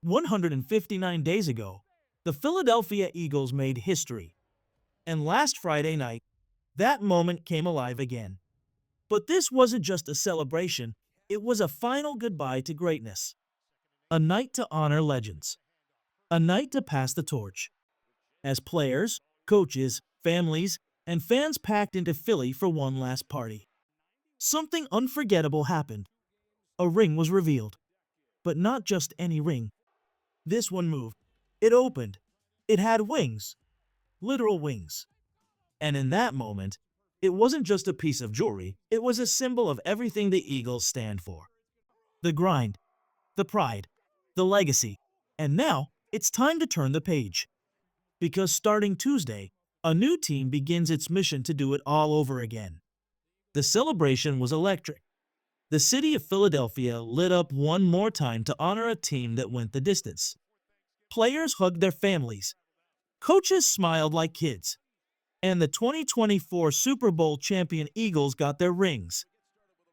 159 days ago, the Philadelphia Eagles made history. And last Friday night, that moment came alive again. But this wasn't just a celebration, it was a final goodbye to greatness. A night to honor legends. A night to pass the torch. As players, coaches, families, and fans packed into Philly for one last party. Something unforgettable happened. A ring was revealed. But not just any ring. This one moved. It opened. It had wings. Literal wings. And in that moment, it wasn't just a piece of jewelry, it was a symbol of everything the Eagles stand for. The grind, the pride, the legacy. And now, it's time to turn the page. Because starting Tuesday, a new team begins its mission to do it all over again. The celebration was electric. The city of Philadelphia lit up one more time to honor a team that went the distance. Players hugged their families. Coaches smiled like kids. And the 2024 Super Bowl champion Eagles got their rings.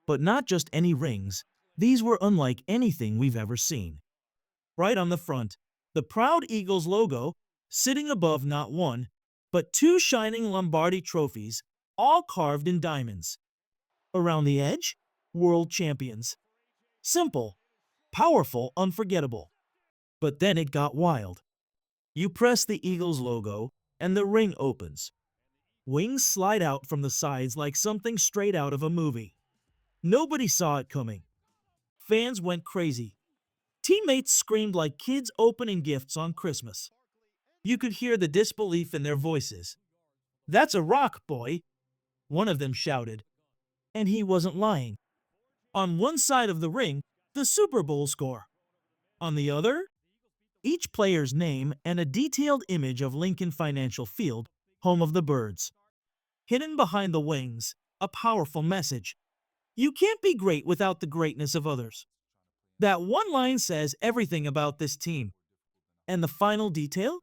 But not just any rings. These were unlike anything we've ever seen. Right on the front, the proud Eagles logo, sitting above not one, but two shining Lombardi trophies, all carved in diamonds. Around the edge, world champions. Simple, powerful, unforgettable. But then it got wild. You press the Eagles logo, and the ring opens. Wings slide out from the sides like something straight out of a movie. Nobody saw it coming. Fans went crazy. Teammates screamed like kids opening gifts on Christmas. You could hear the disbelief in their voices. "That's a rock, boy," one of them shouted. And he wasn't lying. On one side of the ring, the Super Bowl score. On the other, each player's name and a detailed image of Lincoln Financial Field, home of the Birds. Hidden behind the wings, a powerful message. You can't be great without the greatness of others. That one line says everything about this team. And the final detail?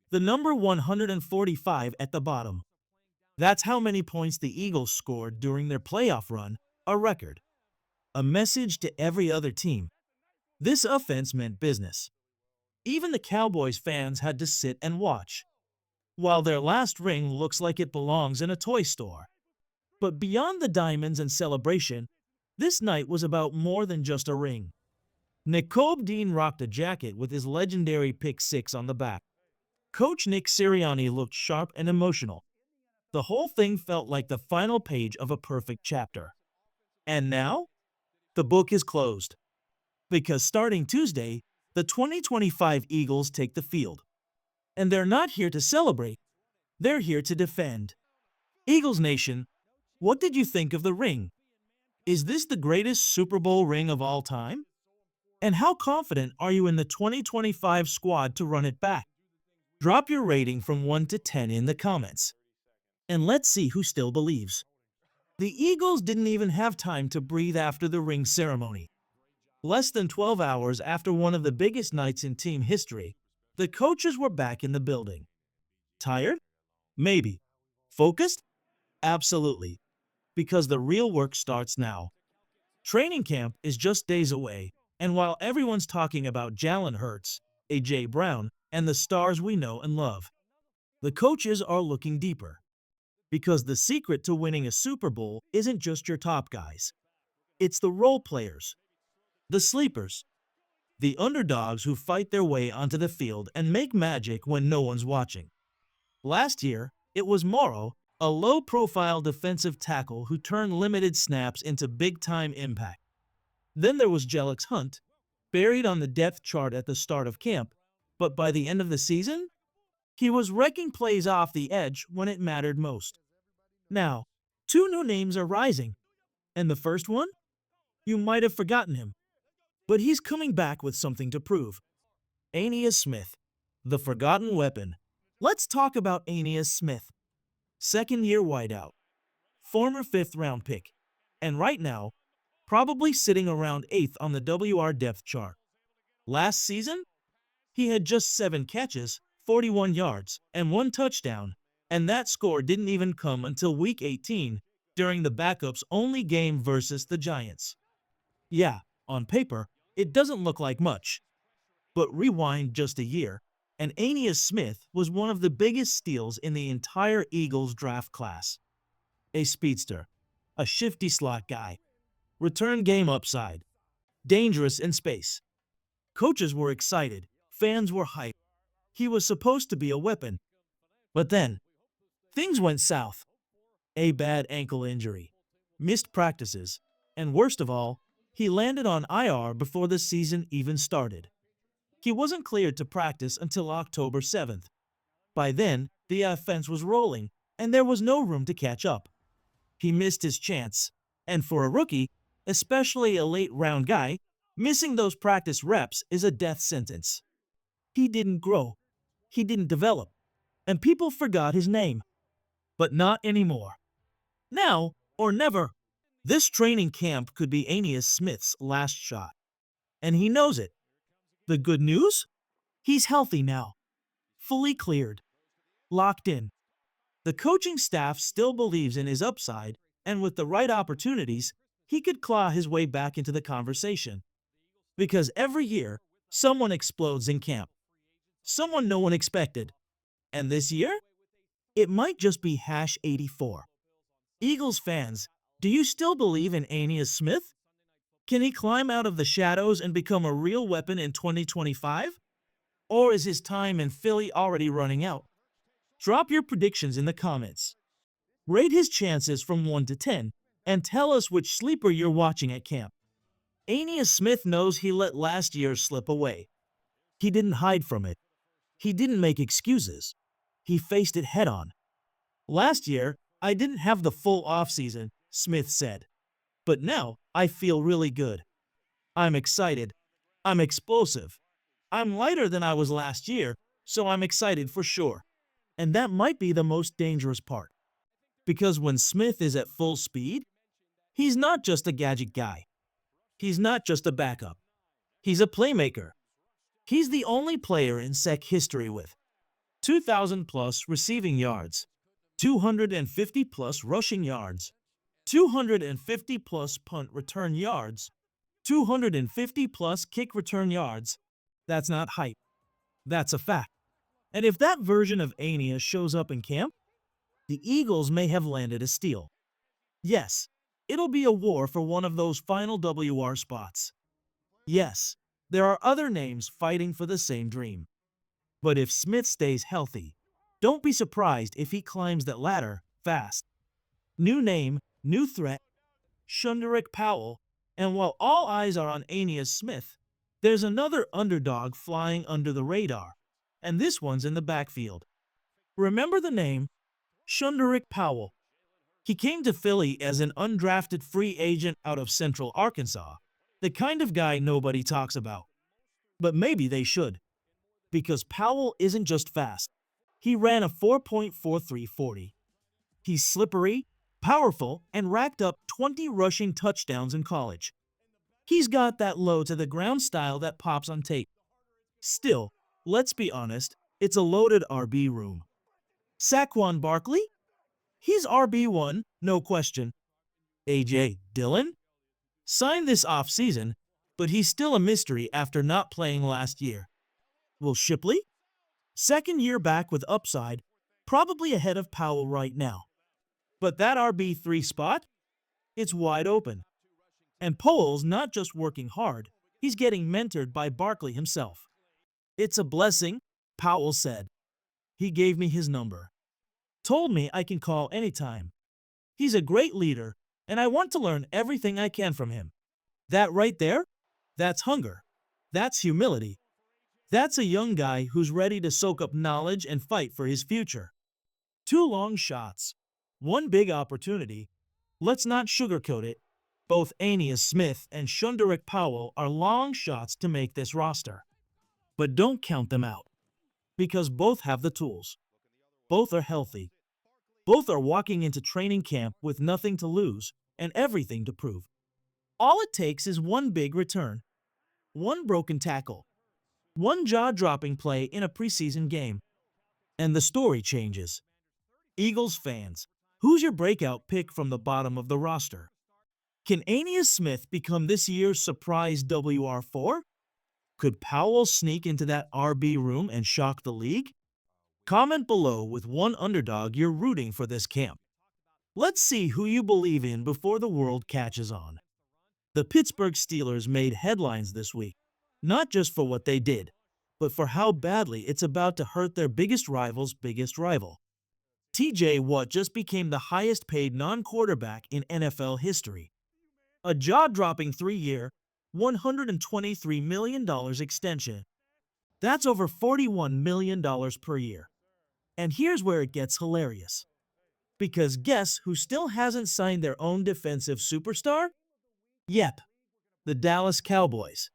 The number 145 at the bottom. That's how many points the Eagles scored during their playoff run, a record. A message to every other team. This offense meant business. Even the Cowboys fans had to sit and watch, while their last ring looks like it belongs in a toy store. But beyond the diamonds and celebration, this night was about more than just a ring. Nakobe Dean rocked a jacket with his legendary pick 6 on the back. Coach Nick Sirianni looked sharp and emotional. The whole thing felt like the final page of a perfect chapter. And now, the book is closed. Because starting Tuesday, the 2025 Eagles take the field. And they're not here to celebrate. They're here to defend. Eagles Nation, what did you think of the ring? Is this the greatest Super Bowl ring of all time? And how confident are you in the 2025 squad to run it back? Drop your rating from 1 to 10 in the comments. And let's see who still believes. The Eagles didn't even have time to breathe after the ring ceremony. Less than 12 hours after one of the biggest nights in team history, the coaches were back in the building. Tired? Maybe. Focused? Absolutely. Because the real work starts now. Training camp is just days away, and while everyone's talking about Jalen Hurts, A.J. Brown, and the stars we know and love, the coaches are looking deeper. Because the secret to winning a Super Bowl isn't just your top guys. It's the role players, the sleepers, the underdogs who fight their way onto the field and make magic when no one's watching. Last year, it was Morrow, a low-profile defensive tackle who turned limited snaps into big-time impact. Then there was Jelix Hunt, buried on the depth chart at the start of camp, but by the end of the season, he was wrecking plays off the edge when it mattered most. Now, two new names are rising, and the first one? You might have forgotten him, but he's coming back with something to prove. Aeneas Smith, the forgotten weapon. Let's talk about Aeneas Smith. Second-year wideout, former 5th-round pick, and right now, probably sitting around 8th on the WR depth chart. Last season, he had just 7 catches, 41 yards, and 1 touchdown, and that score didn't even come until Week 18, during the backups' only game versus the Giants. Yeah, on paper, it doesn't look like much. But rewind just a year, and Aeneas Smith was one of the biggest steals in the entire Eagles draft class. A speedster, a shifty slot guy, return game upside, dangerous in space. Coaches were excited, fans were hyped. He was supposed to be a weapon. But then, things went south. A bad ankle injury, missed practices, and worst of all, he landed on IR before the season even started. He wasn't cleared to practice until October 7th. By then, the offense was rolling, and there was no room to catch up. He missed his chance, and for a rookie, especially a late-round guy, missing those practice reps is a death sentence. He didn't grow, he didn't develop, and people forgot his name. But not anymore. Now or never. This training camp could be Aeneas Smith's last shot. And he knows it. The good news? He's healthy now. Fully cleared. Locked in. The coaching staff still believes in his upside, and with the right opportunities, he could claw his way back into the conversation. Because every year, someone explodes in camp. Someone no one expected. And this year? It might just be Hash 84. Eagles fans, do you still believe in Aeneas Smith? Can he climb out of the shadows and become a real weapon in 2025? Or is his time in Philly already running out? Drop your predictions in the comments. Rate his chances from 1 to 10, and tell us which sleeper you're watching at camp. Aeneas Smith knows he let last year slip away. He didn't hide from it. He didn't make excuses. He faced it head-on. Last year, I didn't have the full offseason, Smith said. But now, I feel really good. I'm excited. I'm explosive. I'm lighter than I was last year, so I'm excited for sure. And that might be the most dangerous part. Because when Smith is at full speed, he's not just a gadget guy. He's not just a backup. He's a playmaker. He's the only player in SEC history with 2,000-plus receiving yards, 250-plus rushing yards, 250-plus punt return yards, 250-plus kick return yards. That's not hype. That's a fact. And if that version of Aeneas shows up in camp, the Eagles may have landed a steal. Yes, it'll be a war for one of those final WR spots. Yes, there are other names fighting for the same dream. But if Smith stays healthy, don't be surprised if he climbs that ladder fast. New name, new threat, Shunderick Powell, and while all eyes are on Aeneas Smith, there's another underdog flying under the radar, and this one's in the backfield. Remember the name? Shunderick Powell. He came to Philly as an undrafted free agent out of Central Arkansas, the kind of guy nobody talks about. But maybe they should. Because Powell isn't just fast. He ran a 4.4340. He's slippery, powerful, and racked up 20 rushing touchdowns in college. He's got that low-to-the-ground style that pops on tape. Still, let's be honest, it's a loaded RB room. Saquon Barkley? He's RB1, no question. A.J. Dillon? Signed this offseason, but he's still a mystery after not playing last year. Will Shipley? Second year back with upside, probably ahead of Powell right now. But that RB3 spot? It's wide open. And Powell's not just working hard, he's getting mentored by Barkley himself. It's a blessing, Powell said. He gave me his number. Told me I can call anytime. He's a great leader, and I want to learn everything I can from him. That right there? That's hunger. That's humility. That's a young guy who's ready to soak up knowledge and fight for his future. 2 long shots. 1 big opportunity. Let's not sugarcoat it. Both Aeneas Smith and Shunderick Powell are long shots to make this roster. But don't count them out. Because both have the tools. Both are healthy. Both are walking into training camp with nothing to lose and everything to prove. All it takes is 1 big return, 1 broken tackle, 1 jaw-dropping play in a preseason game, and the story changes. Eagles fans, who's your breakout pick from the bottom of the roster? Can Aeneas Smith become this year's surprise WR4? Could Powell sneak into that RB room and shock the league? Comment below with one underdog you're rooting for this camp. Let's see who you believe in before the world catches on. The Pittsburgh Steelers made headlines this week, not just for what they did, but for how badly it's about to hurt their biggest rival's biggest rival. TJ Watt just became the highest paid non-quarterback in NFL history. A jaw-dropping 3-year, $123 million extension. That's over $41 million per year. And here's where it gets hilarious. Because guess who still hasn't signed their own defensive superstar? Yep, the Dallas Cowboys.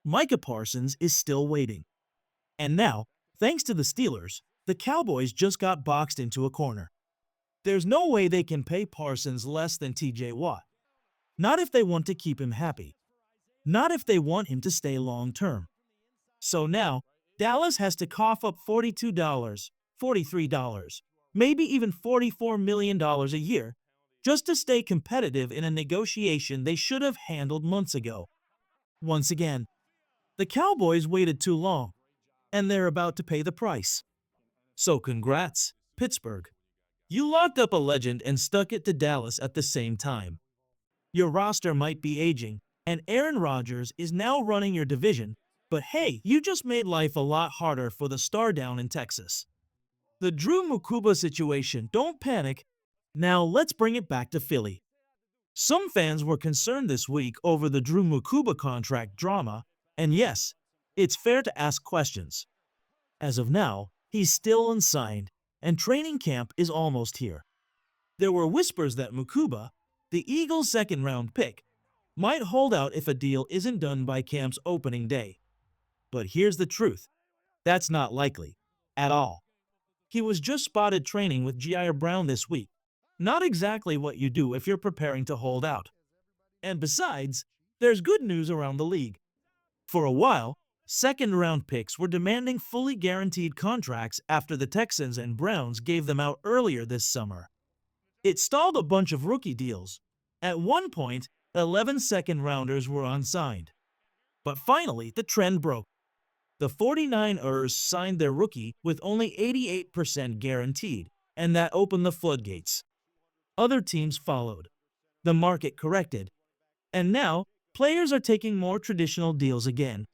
Micah Parsons is still waiting. And now, thanks to the Steelers, the Cowboys just got boxed into a corner. There's no way they can pay Parsons less than TJ Watt. Not if they want to keep him happy. Not if they want him to stay long-term. So now, Dallas has to cough up $42, $43, maybe even $44 million a year just to stay competitive in a negotiation they should have handled months ago. Once again, the Cowboys waited too long, and they're about to pay the price. So congrats, Pittsburgh. You locked up a legend and stuck it to Dallas at the same time. Your roster might be aging, and Aaron Rodgers is now running your division, but hey, you just made life a lot harder for the star down in Texas. The Drew Mukuba situation, don't panic. Now let's bring it back to Philly. Some fans were concerned this week over the Drew Mukuba contract drama, and yes, it's fair to ask questions. As of now, he's still unsigned, and training camp is almost here. There were whispers that Mukuba, the Eagles' second-round pick, might hold out if a deal isn't done by camp's opening day. But here's the truth. That's not likely. At all. He was just spotted training with Jair Brown this week. Not exactly what you do if you're preparing to hold out. And besides, there's good news around the league. For a while, second-round picks were demanding fully guaranteed contracts after the Texans and Browns gave them out earlier this summer. It stalled a bunch of rookie deals. At one point, 11 second-rounders were unsigned. But finally, the trend broke. The 49ers signed their rookie with only 88% guaranteed, and that opened the floodgates. Other teams followed. The market corrected. And now, players are taking more traditional deals again.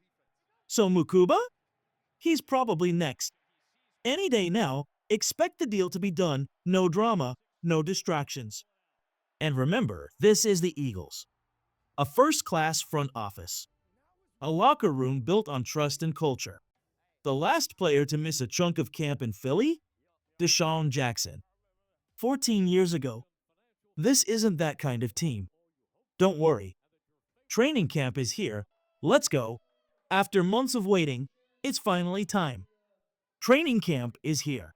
So Mukuba? He's probably next. Any day now, expect the deal to be done, no drama, no distractions. And remember, this is the Eagles. A first-class front office. A locker room built on trust and culture. The last player to miss a chunk of camp in Philly? Deshaun Jackson. 14 years ago. This isn't that kind of team. Don't worry. Training camp is here. Let's go. After months of waiting, it's finally time. Training camp is here.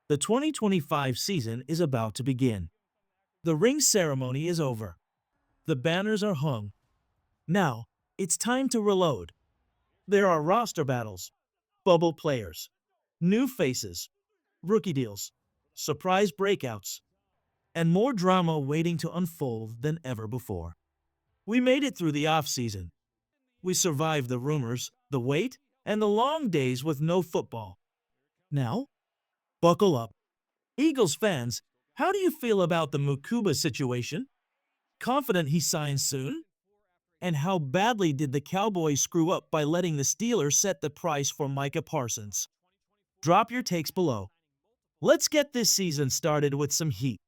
The 2025 season is about to begin. The ring ceremony is over. The banners are hung. Now, it's time to reload. There are roster battles, bubble players, new faces, rookie deals, surprise breakouts, and more drama waiting to unfold than ever before. We made it through the off-season. We survived the rumors, the wait, and the long days with no football. Now, buckle up. Eagles fans, how do you feel about the Mukuba situation? Confident he signs soon? And how badly did the Cowboys screw up by letting the Steelers set the price for Micah Parsons? Drop your takes below. Let's get this season started with some heat.